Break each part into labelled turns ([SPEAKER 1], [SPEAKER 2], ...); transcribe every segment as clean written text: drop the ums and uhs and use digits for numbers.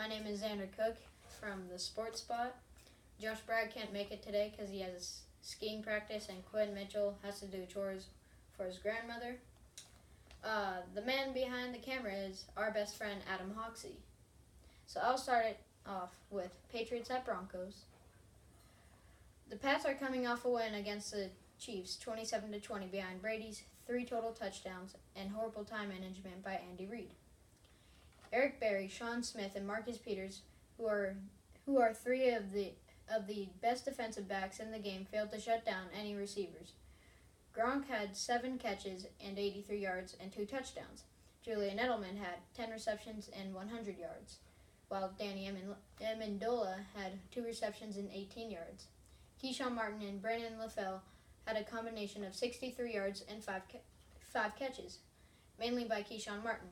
[SPEAKER 1] My name is Xander Cook from the Sports Spot. Josh Bragg can't make it today because he has a skiing practice, and Quinn Mitchell has to do chores for his grandmother. The man behind the camera is our best friend, Adam Hoxie. So I'll start it off with Patriots at Broncos. The Pats are coming off a win against the Chiefs, 27-20, behind Brady's 3 total touchdowns and horrible time management by Andy Reid. Eric Berry, Sean Smith, and Marcus Peters, who are 3 of the best defensive backs in the game, failed to shut down any receivers. Gronk had 7 catches and 83 yards and 2 touchdowns. Julian Edelman had 10 receptions and 100 yards, while Danny Amendola had 2 receptions and 18 yards. Keyshawn Martin and Brandon LaFell had a combination of 63 yards and 5 catches, mainly by Keyshawn Martin.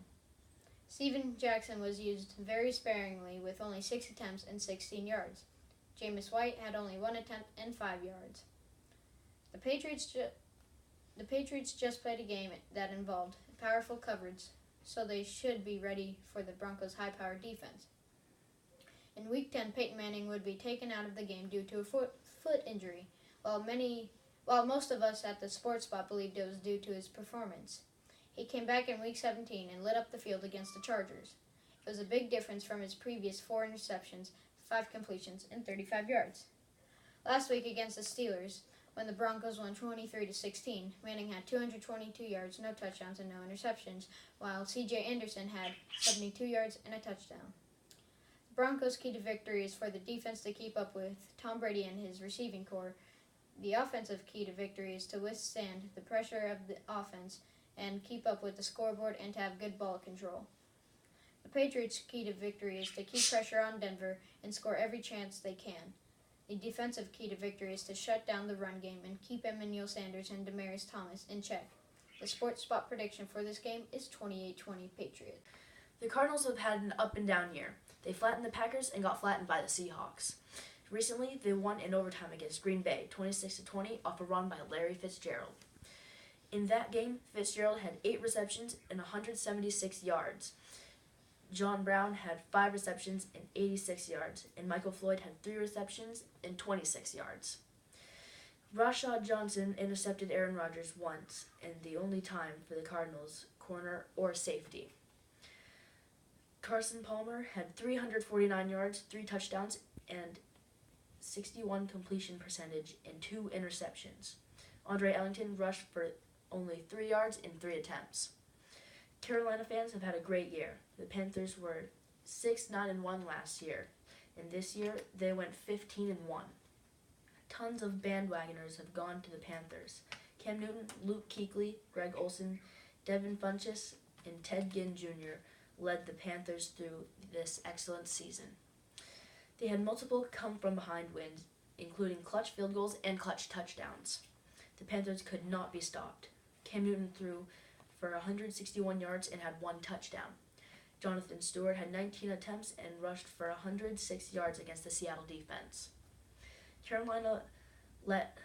[SPEAKER 1] Steven Jackson was used very sparingly with only 6 attempts and 16 yards. Jameis White had only 1 attempt and 5 yards. The Patriots just played a game that involved powerful coverage, so they should be ready for the Broncos' high-powered defense. In Week 10, Peyton Manning would be taken out of the game due to a foot injury, while most of us at the Sports Spot believed it was due to his performance. He came back in Week 17 and lit up the field against the Chargers. It was a big difference from his previous 4 interceptions, 5 completions, and 35 yards. Last week against the Steelers, when the Broncos won 23-16, Manning had 222 yards, no touchdowns, and no interceptions, while C.J. Anderson had 72 yards and a touchdown. The Broncos' key to victory is for the defense to keep up with Tom Brady and his receiving corps. The offensive key to victory is to withstand the pressure of the offense and keep up with the scoreboard and to have good ball control. The Patriots' key to victory is to keep pressure on Denver and score every chance they can. The defensive key to victory is to shut down the run game and keep Emmanuel Sanders and Demaryius Thomas in check. The Sports Spot prediction for this game is 28-20 Patriots.
[SPEAKER 2] The Cardinals have had an up-and-down year. They flattened the Packers and got flattened by the Seahawks. Recently, they won in overtime against Green Bay, 26-20, off a run by Larry Fitzgerald. In that game, Fitzgerald had 8 receptions and 176 yards. John Brown had 5 receptions and 86 yards, and Michael Floyd had 3 receptions and 26 yards. Rashad Johnson intercepted Aaron Rodgers once, and the only time for the Cardinals, corner or safety. Carson Palmer had 349 yards, 3 touchdowns, and 61 completion percentage and 2 interceptions. Andre Ellington rushed for only 3 yards in 3 attempts. Carolina fans have had a great year. The Panthers were 6-9-1 last year, and this year they went 15-1. Tons of bandwagoners have gone to the Panthers. Cam Newton, Luke Kuechly, Greg Olsen, Devin Funchess, and Ted Ginn Jr. led the Panthers through this excellent season. They had multiple come-from-behind wins, including clutch field goals and clutch touchdowns. The Panthers could not be stopped. Cam Newton threw for 161 yards and had 1 touchdown. Jonathan Stewart had 19 attempts and rushed for 106 yards against the Seattle defense. Carolina let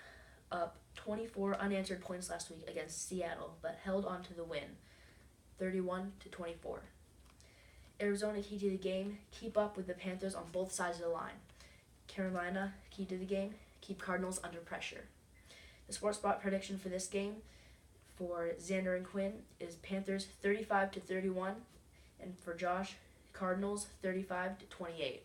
[SPEAKER 2] up 24 unanswered points last week against Seattle, but held on to the win, 31-24. Arizona, key to the game, keep up with the Panthers on both sides of the line. Carolina, key to the game, keep Cardinals under pressure. The Sports Spot prediction for this game for Xander and Quinn is Panthers 35-31, and for Josh, Cardinals 35-28.